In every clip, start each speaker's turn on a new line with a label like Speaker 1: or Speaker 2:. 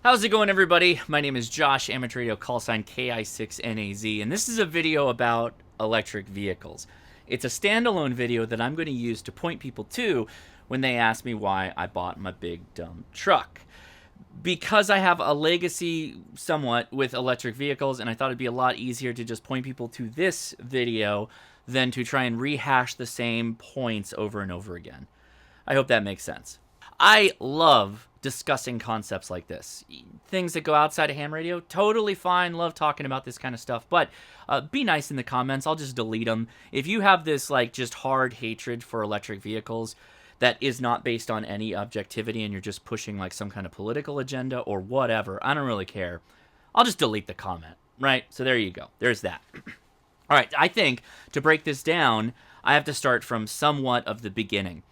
Speaker 1: How's it going, everybody? My name is Josh, amateur radio call sign KI6NAZ, and this is a video about electric vehicles. It's a standalone video that I'm going to use to point people to when they ask me why I bought my big dumb truck. Because I have a legacy somewhat with electric vehicles, and I thought it'd be a lot easier to just point people to this video than to try and rehash the same points over and over again. I hope that makes sense. I love discussing concepts like this. Things that go outside of ham radio, totally fine. Love talking about this kind of stuff, but be nice in the comments. I'll just delete them. If you have this just hard hatred for electric vehicles that is not based on any objectivity and you're just pushing some kind of political agenda or whatever, I don't really care. I'll just delete the comment, right? So there you go. There's that. All right, I think to break this down, I have to start from somewhat of the beginning.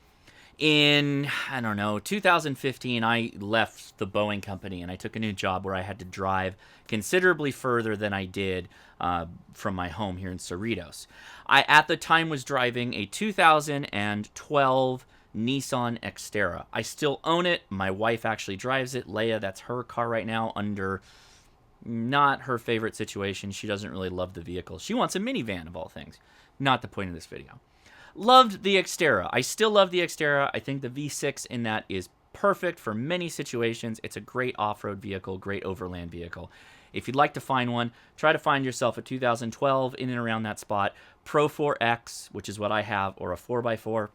Speaker 1: In, 2015, I left the Boeing company and I took a new job where I had to drive considerably further than I did from my home here in Cerritos. I, at the time, was driving a 2012 Nissan Xterra. I still own it. My wife actually drives it. Leia, that's her car right now, under not her favorite situation. She doesn't really love the vehicle. She wants a minivan, of all things. Not the point of this video. Loved the Xterra. I still love the Xterra. I think the V6 in that is perfect for many situations. It's a great off-road vehicle, great overland vehicle. If you'd like to find one, try to find yourself a 2012 in and around that spot. Pro 4X, which is what I have, or a 4x4.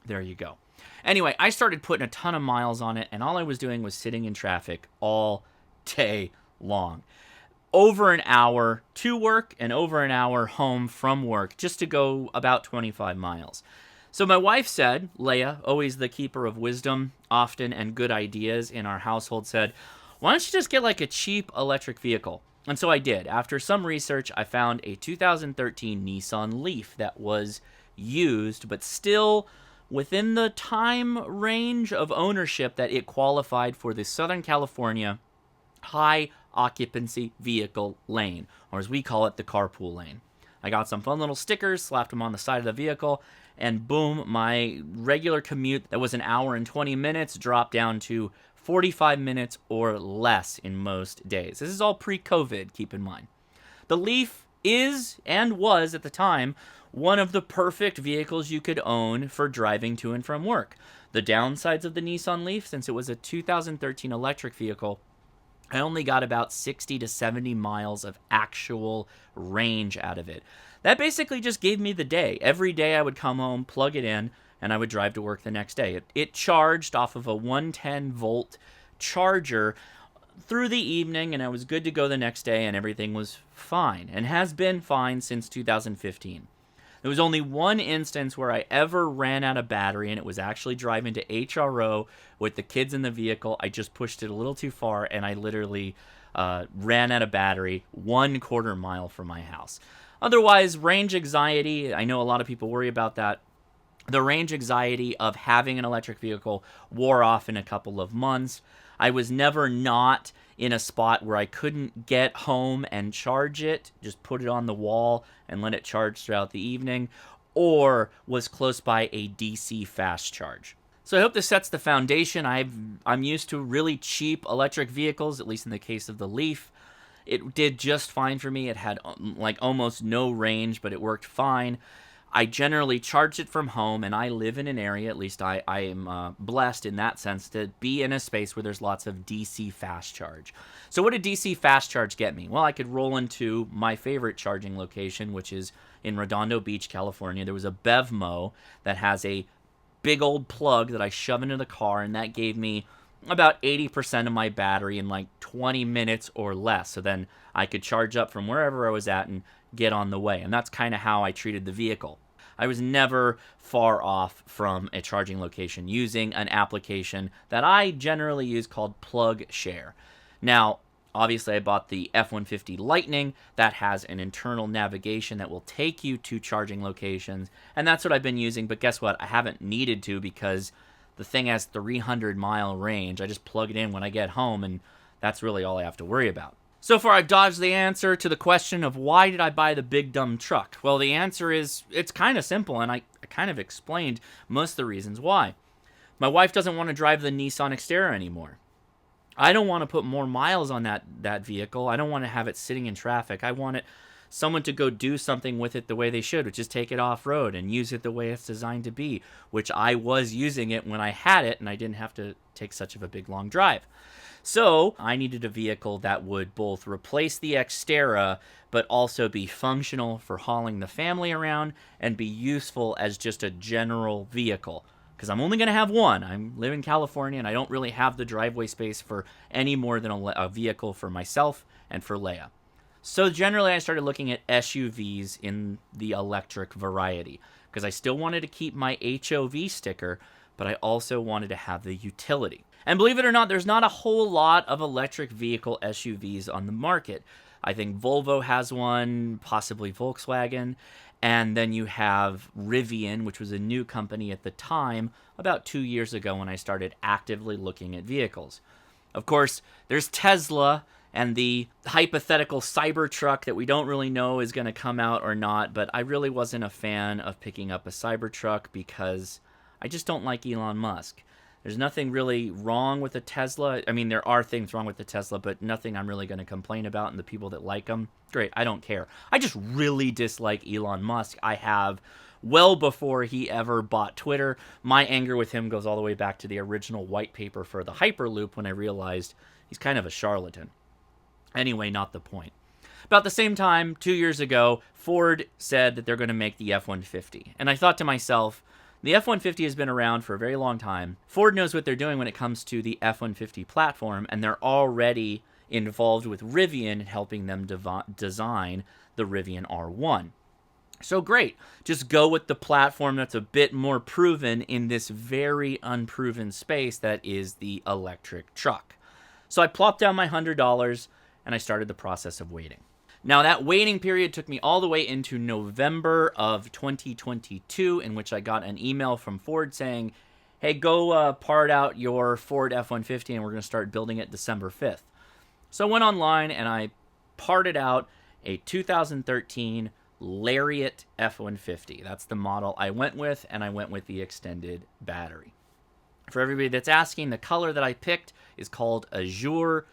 Speaker 1: There you go. Anyway, I started putting a ton of miles on it, and all I was doing was sitting in traffic all day long. Over an hour to work and over an hour home from work just to go about 25 miles. So my wife said, Leia, always the keeper of wisdom, often, and good ideas in our household, said, why don't you just get a cheap electric vehicle? And so I did. After some research, I found a 2013 Nissan Leaf that was used, but still within the time range of ownership that it qualified for the Southern California high occupancy vehicle lane, or as we call it, the carpool lane. I got some fun little stickers, slapped them on the side of the vehicle, and boom, my regular commute that was an hour and 20 minutes dropped down to 45 minutes or less in most days. This is all pre-COVID, keep in mind. The Leaf is, and was at the time, one of the perfect vehicles you could own for driving to and from work. The downsides of the Nissan Leaf, since it was a 2013 electric vehicle, I only got about 60 to 70 miles of actual range out of it. That basically just gave me the day. Every day I would come home, plug it in, and I would drive to work the next day. It charged off of a 110-volt charger through the evening, and I was good to go the next day, and everything was fine, and has been fine since 2015. There was only one instance where I ever ran out of battery, and it was actually driving to HRO with the kids in the vehicle. I just pushed it a little too far, and I literally ran out of battery 1/4 mile from my house. Otherwise, range anxiety, I know a lot of people worry about that. The range anxiety of having an electric vehicle wore off in a couple of months. I was never not in a spot where I couldn't get home and charge it, just put it on the wall and let it charge throughout the evening, or was close by a DC fast charge. So I hope this sets the foundation. I'm used to really cheap electric vehicles, at least in the case of the Leaf. It did just fine for me. It had almost no range, but it worked fine. I generally charge it from home, and I live in an area, at least I am blessed in that sense, to be in a space where there's lots of DC fast charge. So what did DC fast charge get me? Well, I could roll into my favorite charging location, which is in Redondo Beach, California. There was a BevMo that has a big old plug that I shove into the car, and that gave me about 80% of my battery in 20 minutes or less. So then I could charge up from wherever I was at and get on the way. And that's kind of how I treated the vehicle. I was never far off from a charging location using an application that I generally use called Plug Share. Now, obviously, I bought the F-150 Lightning that has an internal navigation that will take you to charging locations, and that's what I've been using. But guess what? I haven't needed to because the thing has 300-mile range. I just plug it in when I get home, and that's really all I have to worry about. So far, I've dodged the answer to the question of why did I buy the big dumb truck? Well, the answer is it's kind of simple, and I kind of explained most of the reasons why. My wife doesn't want to drive the Nissan Xterra anymore. I don't want to put more miles on that vehicle. I don't want to have it sitting in traffic. I want someone to go do something with it the way they should, which is take it off road and use it the way it's designed to be, which I was using it when I had it and I didn't have to take such of a big long drive. So I needed a vehicle that would both replace the Xterra, but also be functional for hauling the family around and be useful as just a general vehicle. Because I'm only going to have one. I live in California and I don't really have the driveway space for any more than a vehicle for myself and for Leia. So generally I started looking at SUVs in the electric variety because I still wanted to keep my HOV sticker, but I also wanted to have the utility. And believe it or not, there's not a whole lot of electric vehicle SUVs on the market. I think Volvo has one, possibly Volkswagen, and then you have Rivian, which was a new company at the time, about 2 years ago when I started actively looking at vehicles. Of course, there's Tesla and the hypothetical Cybertruck that we don't really know is going to come out or not, but I really wasn't a fan of picking up a Cybertruck because I just don't like Elon Musk. There's nothing really wrong with the Tesla. I mean, there are things wrong with the Tesla, but nothing I'm really going to complain about. And the people that like them, great, I don't care. I just really dislike Elon Musk. I have well before he ever bought Twitter. My anger with him goes all the way back to the original white paper for the Hyperloop when I realized he's kind of a charlatan. Anyway, not the point. About the same time, 2 years ago, Ford said that they're going to make the F-150. And I thought to myself, the F-150 has been around for a very long time. Ford knows what they're doing when it comes to the F-150 platform, and they're already involved with Rivian in helping them design the Rivian R1. So great. Just go with the platform that's a bit more proven in this very unproven space that is the electric truck. So I plopped down my $100 and I started the process of waiting. Now, that waiting period took me all the way into November of 2022, in which I got an email from Ford saying, hey, go part out your Ford F-150 and we're going to start building it December 5th. So I went online and I parted out a 2013 Lariat F-150. That's the model I went with, and I went with the extended battery. For everybody that's asking, the color that I picked is called Azure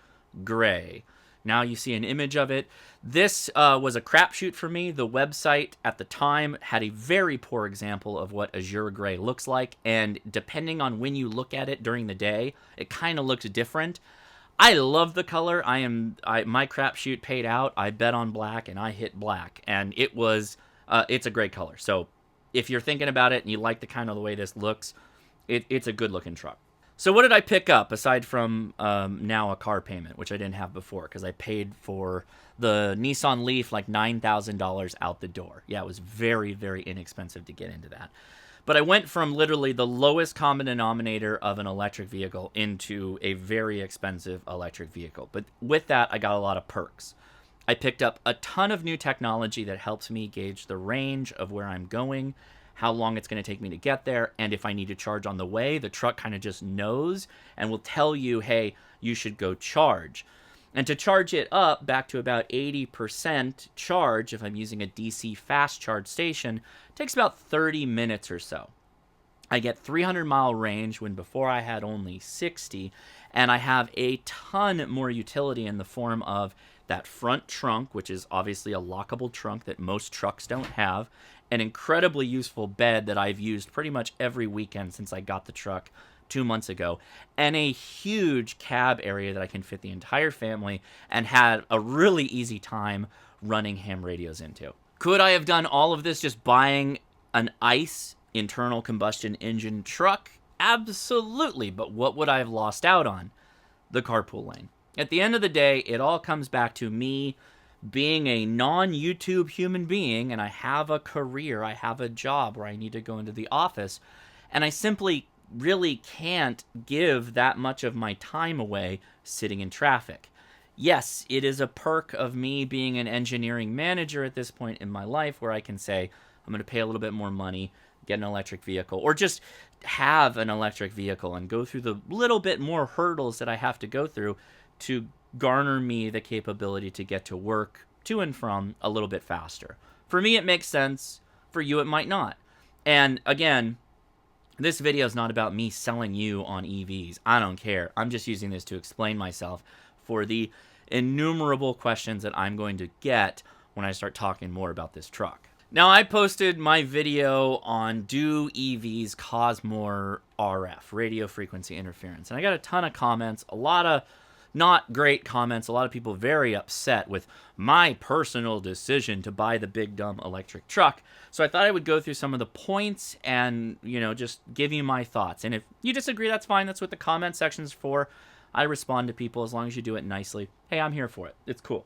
Speaker 1: Gray. Now you see an image of it. This was a crapshoot for me. The website at the time had a very poor example of what Azure Gray looks like, and depending on when you look at it during the day, it kind of looks different. I love the color. My crapshoot paid out. I bet on black, and I hit black, and it's a great color. So if you're thinking about it and you like the kind of the way this looks, it's a good-looking truck. So what did I pick up aside from now a car payment, which I didn't have before because I paid for the Nissan Leaf like $9,000 out the door. Yeah, it was very, very inexpensive to get into that. But I went from literally the lowest common denominator of an electric vehicle into a very expensive electric vehicle. But with that, I got a lot of perks. I picked up a ton of new technology that helps me gauge the range of where I'm going, how long it's going to take me to get there, and if I need to charge on the way, the truck kind of just knows and will tell you, hey, you should go charge. And to charge it up back to about 80% charge, if I'm using a DC fast charge station, takes about 30 minutes or so. I get 300-mile range when before I had only 60, and I have a ton more utility in the form of that front trunk, which is obviously a lockable trunk that most trucks don't have, an incredibly useful bed that I've used pretty much every weekend since I got the truck 2 months ago, and a huge cab area that I can fit the entire family and had a really easy time running ham radios into. Could I have done all of this just buying an ICE internal combustion engine truck? Absolutely, but what would I have lost out on? The carpool lane. At the end of the day, it all comes back to me being a non-YouTube human being, and I have a career, I have a job where I need to go into the office, and I simply really can't give that much of my time away sitting in traffic. Yes, it is a perk of me being an engineering manager at this point in my life where I can say, I'm going to pay a little bit more money, get an electric vehicle, or just have an electric vehicle and go through the little bit more hurdles that I have to go through to garner me the capability to get to work to and from a little bit faster. For me, it makes sense. For you, it might not. And again, This video is not about me selling you on EVs. I don't care. I'm just using this to explain myself for the innumerable questions that I'm going to get when I start talking more about this truck. Now, I posted my video on do EVs cause more RF, radio frequency interference, and I got a ton of comments, a lot of not great comments, a lot of people very upset with my personal decision to buy the big dumb electric truck. So I thought I would go through some of the points and, just give you my thoughts. And if you disagree, that's fine. That's what the comment section's for. I respond to people as long as you do it nicely. Hey, I'm here for it. It's cool.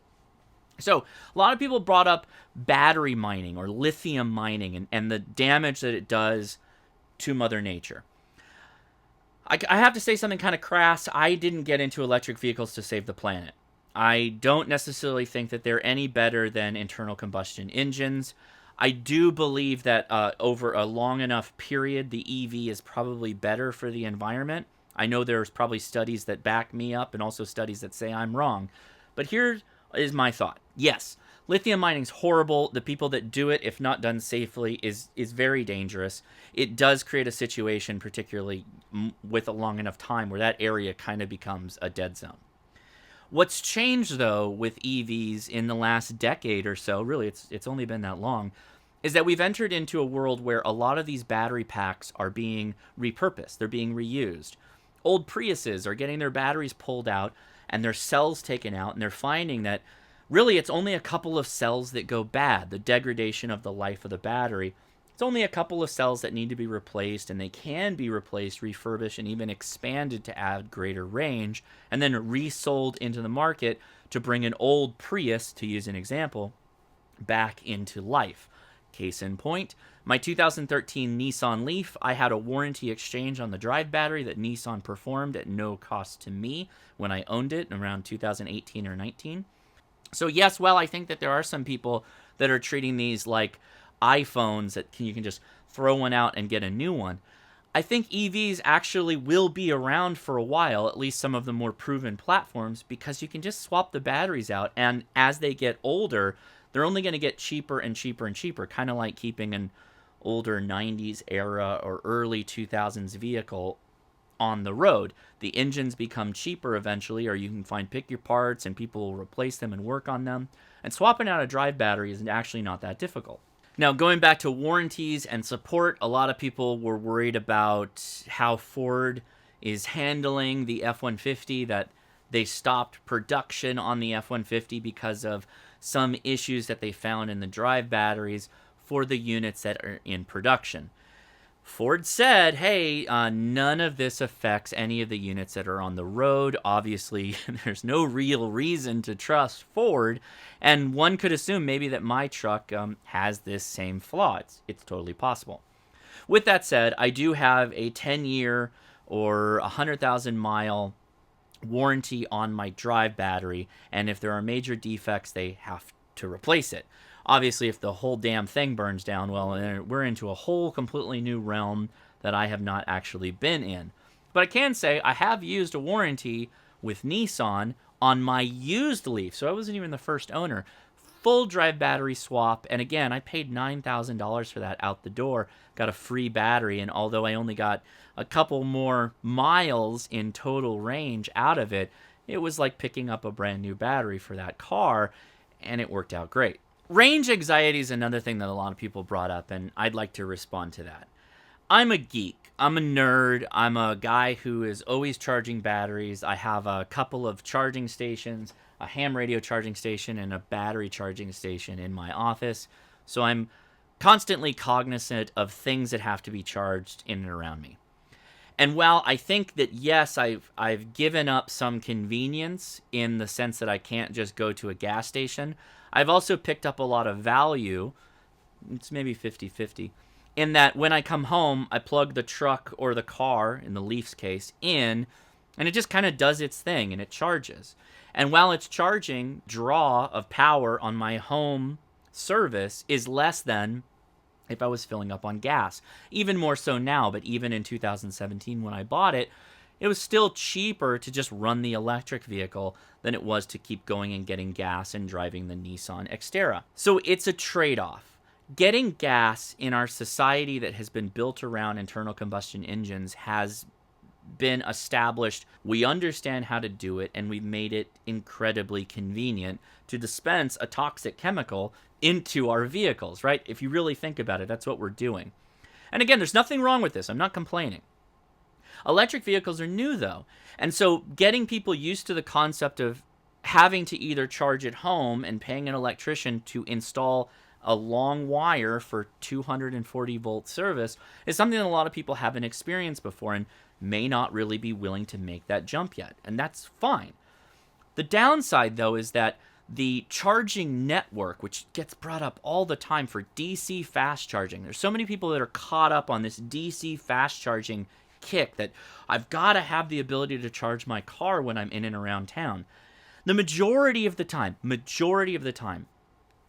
Speaker 1: So a lot of people brought up battery mining or lithium mining and the damage that it does to Mother Nature. I have to say something kind of crass. I didn't get into electric vehicles to save the planet. I don't necessarily think that they're any better than internal combustion engines. I do believe that over a long enough period, the EV is probably better for the environment. I know there's probably studies that back me up and also studies that say I'm wrong. But here is my thought. Yes, lithium mining's horrible. The people that do it, if not done safely, is very dangerous. It does create a situation, particularly with a long enough time, where that area kind of becomes a dead zone. What's changed, though, with EVs in the last decade or so, really it's only been that long, is that we've entered into a world where a lot of these battery packs are being repurposed. They're being reused. Old Priuses are getting their batteries pulled out and their cells taken out, and they're finding that really it's only a couple of cells that go bad, the degradation of the life of the battery. It's only a couple of cells that need to be replaced, and they can be replaced, refurbished, and even expanded to add greater range, and then resold into the market to bring an old Prius, to use an example, back into life. Case in point, my 2013 Nissan Leaf, I had a warranty exchange on the drive battery that Nissan performed at no cost to me when I owned it around 2018 or 19. So yes, well, I think that there are some people that are treating these like iPhones that you can just throw one out and get a new one. I think EVs actually will be around for a while, at least some of the more proven platforms, because you can just swap the batteries out, and as they get older, they're only going to get cheaper and cheaper and cheaper, kind of like keeping an older 90s era or early 2000s vehicle on the road. The engines become cheaper eventually, or you can pick your parts and people will replace them and work on them. And swapping out a drive battery is actually not that difficult. Now, going back to warranties and support, a lot of people were worried about how Ford is handling the F-150, that they stopped production on the F-150 because of some issues that they found in the drive batteries for the units that are in production. Ford said, hey, none of this affects any of the units that are on the road. Obviously, there's no real reason to trust Ford, and one could assume maybe that my truck has this same flaw. It's totally possible. With that said, I do have a 10-year or 100,000-mile warranty on my drive battery, and if there are major defects, they have to replace it. Obviously, if the whole damn thing burns down, well, we're into a whole completely new realm that I have not actually been in. But I can say I have used a warranty with Nissan on my used Leaf, so I wasn't even the first owner. Full drive battery swap, and again, I paid $9,000 for that out the door. Got a free battery, and although I only got a couple more miles in total range out of it, it was like picking up a brand new battery for that car, and it worked out great. Range anxiety is another thing that a lot of people brought up, and I'd like to respond to that. I'm a geek. I'm a nerd. I'm a guy who is always charging batteries. I have a couple of charging stations, a ham radio charging station, and a battery charging station in my office. So I'm constantly cognizant of things that have to be charged in and around me. And while I think that, yes, I've given up some convenience in the sense that I can't just go to a gas station, I've also picked up a lot of value. It's maybe 50-50. In that when I come home, I plug the truck or the car, in the Leaf's case, in, and it just kind of does its thing, and it charges. And while it's charging, draw of power on my home service is less than if I was filling up on gas. Even more so now, but even in 2017 when I bought it, it was still cheaper to just run the electric vehicle than it was to keep going and getting gas and driving the Nissan Xterra. So it's a trade-off. Getting gas in our society that has been built around internal combustion engines has been established. We understand how to do it, and we've made it incredibly convenient to dispense a toxic chemical into our vehicles, right? If you really think about it, that's what we're doing. And again, there's nothing wrong with this. I'm not complaining. Electric vehicles are new, though. And so getting people used to the concept of having to either charge at home and paying an electrician to install a long wire for 240 volt service is something that a lot of people haven't experienced before and may not really be willing to make that jump yet. And that's fine. The downside, though, is that the charging network, which gets brought up all the time for DC fast charging, there's so many people that are caught up on this DC fast charging kick that I've got to have the ability to charge my car when I'm in and around town. The majority of the time,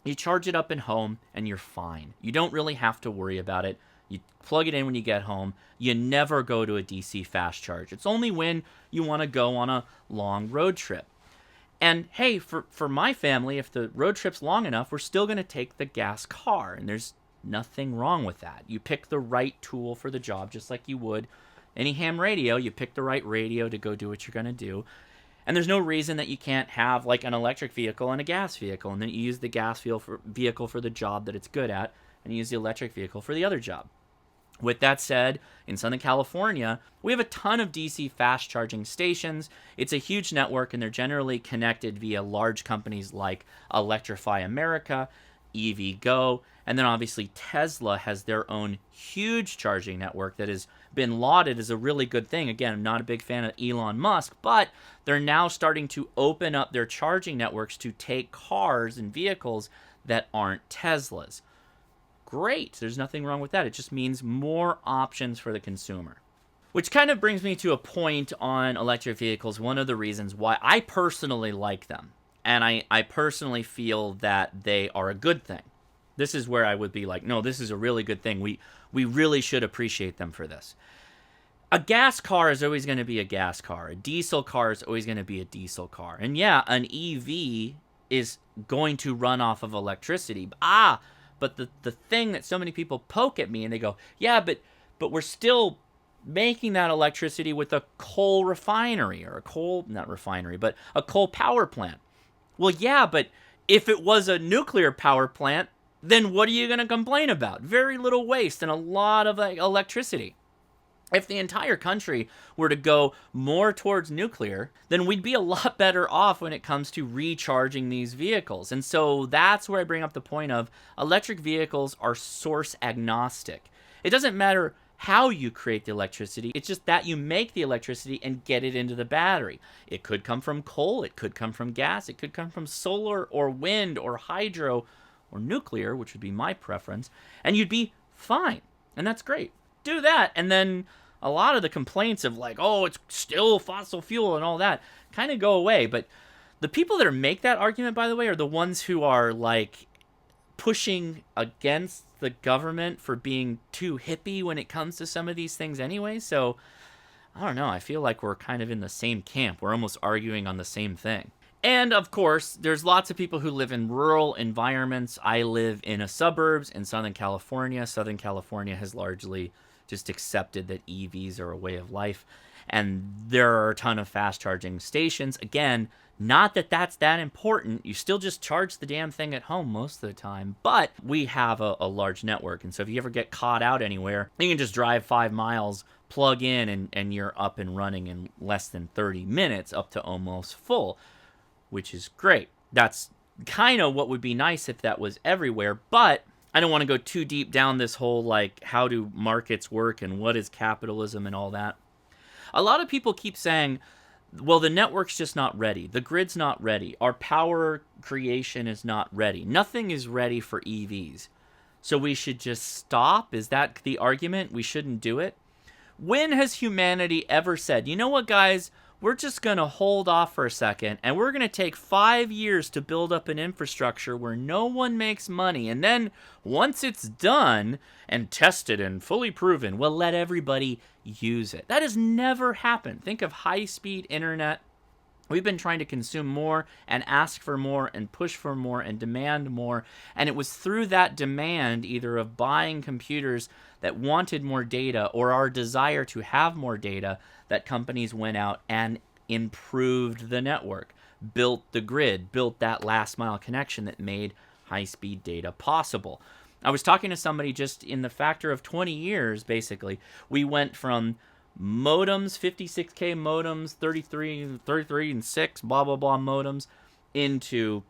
Speaker 1: you charge it up in home and you're fine. You don't really have to worry about it. You plug it in when you get home. You never go to a DC fast charge. It's only when you want to go on a long road trip. And hey, for my family, if the road trip's long enough, we're still going to take the gas car. And there's nothing wrong with that. You pick the right tool for the job, just like you would any ham radio. You pick the right radio to go do what you're going to do. And there's no reason that you can't have like an electric vehicle and a gas vehicle, and then you use the gas vehicle for the job that it's good at, and you use the electric vehicle for the other job. With that said, in Southern California, we have a ton of DC fast charging stations. It's a huge network, and they're generally connected via large companies like Electrify America, EVgo, and then obviously Tesla has their own huge charging network that has been lauded as a really good thing. Again, I'm not a big fan of Elon Musk, but they're now starting to open up their charging networks to take cars and vehicles that aren't Teslas. Great, there's nothing wrong with that. It just means more options for the consumer. Which kind of brings me to a point on electric vehicles, one of the reasons why I personally like them. And I personally feel that they are a good thing. This is where I would be like, no, this is a really good thing. We really should appreciate them for this. A gas car is always going to be a gas car. A diesel car is always going to be a diesel car. And yeah, an EV is going to run off of electricity. But the thing that so many people poke at me and they go, yeah, but we're still making that electricity with a coal refinery or a coal power plant. Well, yeah, but if it was a nuclear power plant, then what are you going to complain about? Very little waste and a lot of electricity. If the entire country were to go more towards nuclear, then we'd be a lot better off when it comes to recharging these vehicles. And so that's where I bring up the point of electric vehicles are source agnostic. It doesn't matter how you create the electricity. It's just that you make the electricity and get it into the battery. It could come from coal, it could come from gas, it could come from solar or wind or hydro or nuclear, which would be my preference, and you'd be fine. And that's great. Do that, and then a lot of the complaints of like, oh, it's still fossil fuel and all that kind of go away. But the people that make that argument, by the way, are the ones who are like pushing against the government for being too hippie when it comes to some of these things anyway. So I don't know. I feel like we're kind of in the same camp. We're almost arguing on the same thing. And of course, there's lots of people who live in rural environments. I live in a suburbs in Southern California. Southern California has largely just accepted that EVs are a way of life. And there are a ton of fast charging stations. Again, not that that's that important. You still just charge the damn thing at home most of the time. But we have a large network. And so if you ever get caught out anywhere, you can just drive 5 miles, plug in, and you're up and running in less than 30 minutes up to almost full, which is great. That's kind of what would be nice if that was everywhere. But I don't want to go too deep down this whole, like, how do markets work and what is capitalism and all that. A lot of people keep saying, well, the network's just not ready. The grid's not ready. Our power creation is not ready. Nothing is ready for EVs. So we should just stop? Is that the argument? We shouldn't do it? When has humanity ever said, you know what, guys? We're just going to hold off for a second, and we're going to take 5 years to build up an infrastructure where no one makes money. And then once it's done and tested and fully proven, we'll let everybody use it. That has never happened. Think of high-speed internet We've been trying to consume more and ask for more and push for more and demand more. And it was through that demand, either of buying computers that wanted more data or our desire to have more data, that companies went out and improved the network, built the grid, built that last mile connection that made high-speed data possible. I was talking to somebody just in the factor of 20 years, basically. We went from modems, 56K modems, 33 and 6, blah, blah, blah modems, into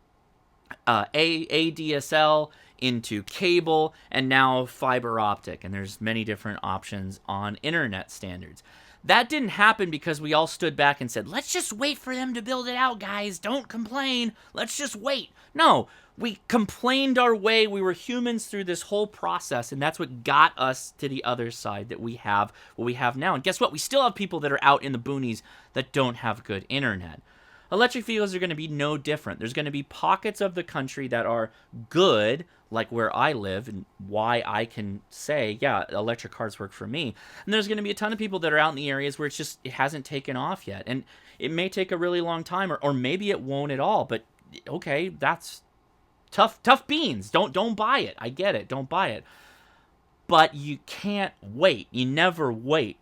Speaker 1: ADSL, into cable, and now fiber optic. And there's many different options on internet standards. That didn't happen because we all stood back and said, let's just wait for them to build it out, guys. Don't complain. Let's just wait. No, we complained our way. We were humans through this whole process, and that's what got us to the other side that we have what we have now. And guess what? We still have people that are out in the boonies that don't have good internet. Electric vehicles are going to be no different. There's going to be pockets of the country that are good, like where I live, and why I can say, yeah, electric cars work for me. And there's going to be a ton of people that are out in the areas where it hasn't taken off yet. And it may take a really long time, or maybe it won't at all. But okay, that's tough beans. Don't buy it. I get it. Don't buy it. But you can't wait. You never wait.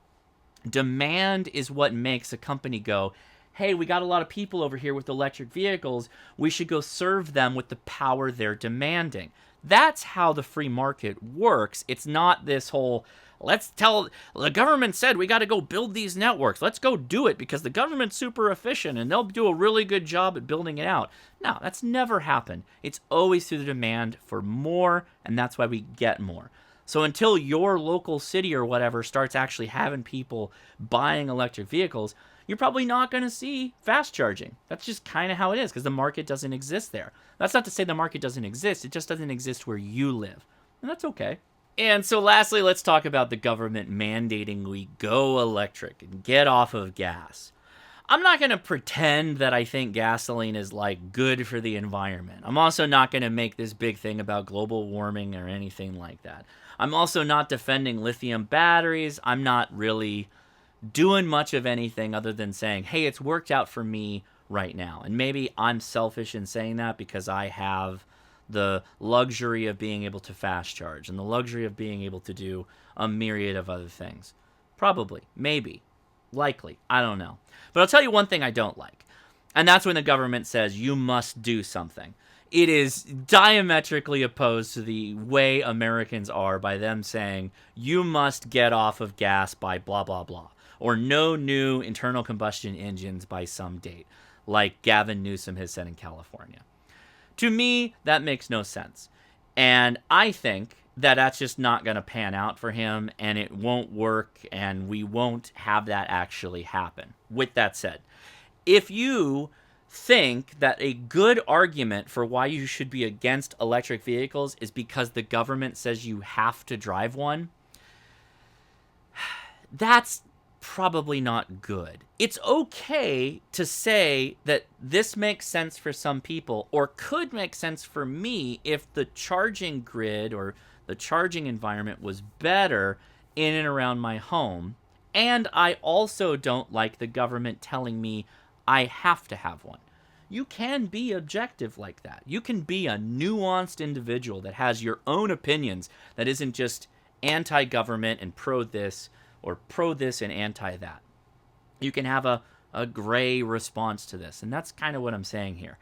Speaker 1: Demand is what makes a company go, hey, we got a lot of people over here with electric vehicles. We should go serve them with the power they're demanding. That's how the free market works. It's not this whole, the government said we got to go build these networks. Let's go do it because the government's super efficient and they'll do a really good job at building it out. No, that's never happened. It's always through the demand for more, and that's why we get more. So until your local city or whatever starts actually having people buying electric vehicles, you're probably not going to see fast charging. That's just kind of how it is because the market doesn't exist there. That's not to say the market doesn't exist. It just doesn't exist where you live. And that's okay. And so lastly, let's talk about the government mandating we go electric and get off of gas. I'm not going to pretend that I think gasoline is like good for the environment. I'm also not going to make this big thing about global warming or anything like that. I'm also not defending lithium batteries. I'm not really doing much of anything other than saying, hey, it's worked out for me right now. And maybe I'm selfish in saying that because I have the luxury of being able to fast charge and the luxury of being able to do a myriad of other things. Probably, maybe, likely, I don't know. But I'll tell you one thing I don't like, and that's when the government says you must do something. It is diametrically opposed to the way Americans are by them saying you must get off of gas by blah, blah, blah. Or no new internal combustion engines by some date, like Gavin Newsom has said in California. To me, that makes no sense. And I think that that's just not going to pan out for him, and it won't work, and we won't have that actually happen. With that said, if you think that a good argument for why you should be against electric vehicles is because the government says you have to drive one, that's probably not good. It's okay to say that this makes sense for some people or could make sense for me if the charging grid or the charging environment was better in and around my home. And I also don't like the government telling me I have to have one. You can be objective like that. You can be a nuanced individual that has your own opinions that isn't just anti-government and pro this or pro this and anti that. You can have a gray response to this, and that's kind of what I'm saying here.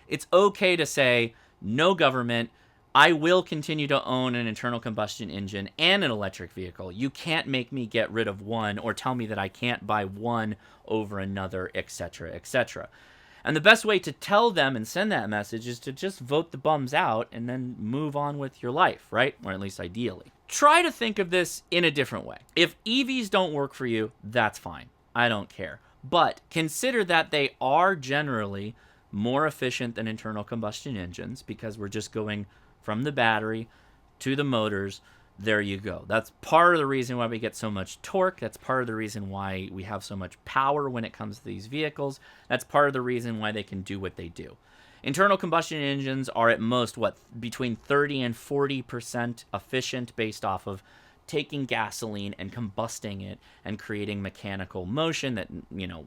Speaker 1: It's okay to say, no government, I will continue to own an internal combustion engine and an electric vehicle. You can't make me get rid of one or tell me that I can't buy one over another, etc., etc. And the best way to tell them and send that message is to just vote the bums out and then move on with your life, right? Or at least ideally. Try to think of this in a different way. If EVs don't work for you, that's fine. I don't care. But consider that they are generally more efficient than internal combustion engines because we're just going from the battery to the motors. There you go. That's part of the reason why we get so much torque. That's part of the reason why we have so much power when it comes to these vehicles. That's part of the reason why they can do what they do. Internal combustion engines are at most, between 30 and 40% efficient based off of taking gasoline and combusting it and creating mechanical motion that,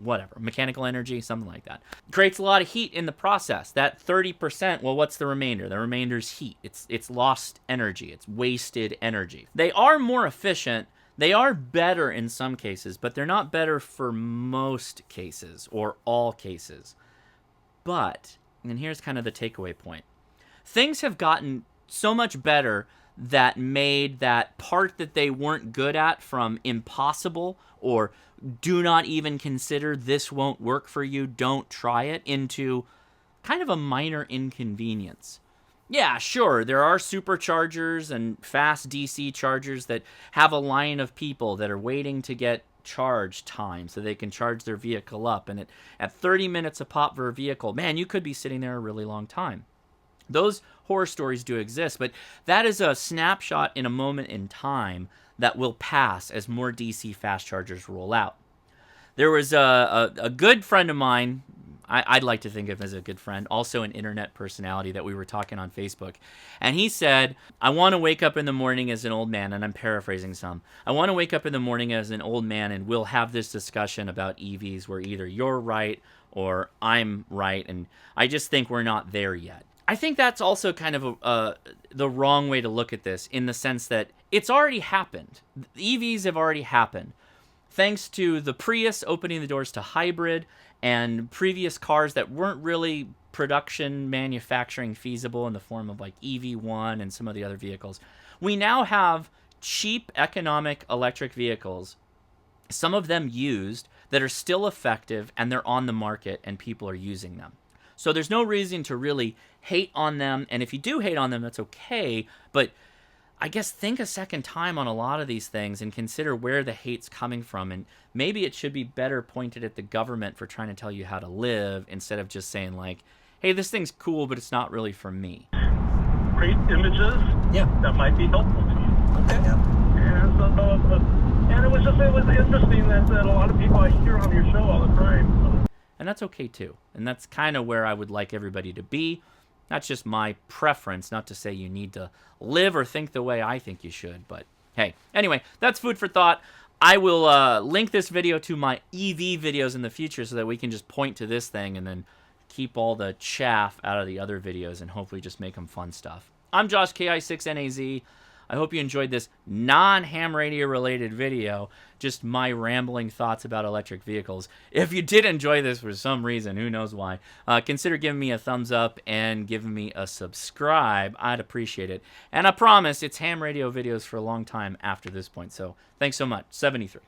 Speaker 1: whatever, mechanical energy, something like that. Creates a lot of heat in the process. That 30%, well, what's the remainder? The remainder is heat. It's lost energy. It's wasted energy. They are more efficient. They are better in some cases, but they're not better for most cases or all cases. But, and here's kind of the takeaway point, things have gotten so much better that made that part that they weren't good at, from impossible or do not even consider, this won't work for you, don't try it, into kind of a minor inconvenience. Yeah, sure, there are superchargers and fast DC chargers that have a line of people that are waiting to get charge time so they can charge their vehicle up, and at 30 minutes a pop for a vehicle, man, you could be sitting there a really long time. Those horror stories do exist, but that is a snapshot in a moment in time that will pass as more DC fast chargers roll out. There was a good friend of mine, I'd like to think of as a good friend, also an internet personality, that we were talking on Facebook. And he said, I want to wake up in the morning as an old man, and I'm paraphrasing some. I want to wake up in the morning as an old man and we'll have this discussion about EVs where either you're right or I'm right, and I just think we're not there yet. I think that's also kind of the wrong way to look at this, in the sense that it's already happened. EVs have already happened. Thanks to the Prius opening the doors to hybrid and previous cars that weren't really production manufacturing feasible in the form of like EV1 and some of the other vehicles, we now have cheap economic electric vehicles, some of them used, that are still effective, and they're on the market and people are using them. So there's no reason to really hate on them, and if you do hate on them, that's okay, but I guess think a second time on a lot of these things and consider where the hate's coming from, and maybe it should be better pointed at the government for trying to tell you how to live, instead of just saying like, hey, this thing's cool, but it's not really for me.
Speaker 2: Great images that might be helpful to you.
Speaker 3: Okay.
Speaker 2: And it was interesting that a lot of people I hear on your show all the time. So.
Speaker 1: And that's okay too. And that's kind of where I would like everybody to be. That's just my preference, not to say you need to live or think the way I think you should. But hey, anyway, that's food for thought. I will link this video to my EV videos in the future so that we can just point to this thing and then keep all the chaff out of the other videos and hopefully just make them fun stuff. I'm Josh, KI6NAZ. I hope you enjoyed this non-ham radio related video, just my rambling thoughts about electric vehicles. If you did enjoy this for some reason, who knows why, consider giving me a thumbs up and giving me a subscribe. I'd appreciate it. And I promise it's ham radio videos for a long time after this point. So thanks so much. 73.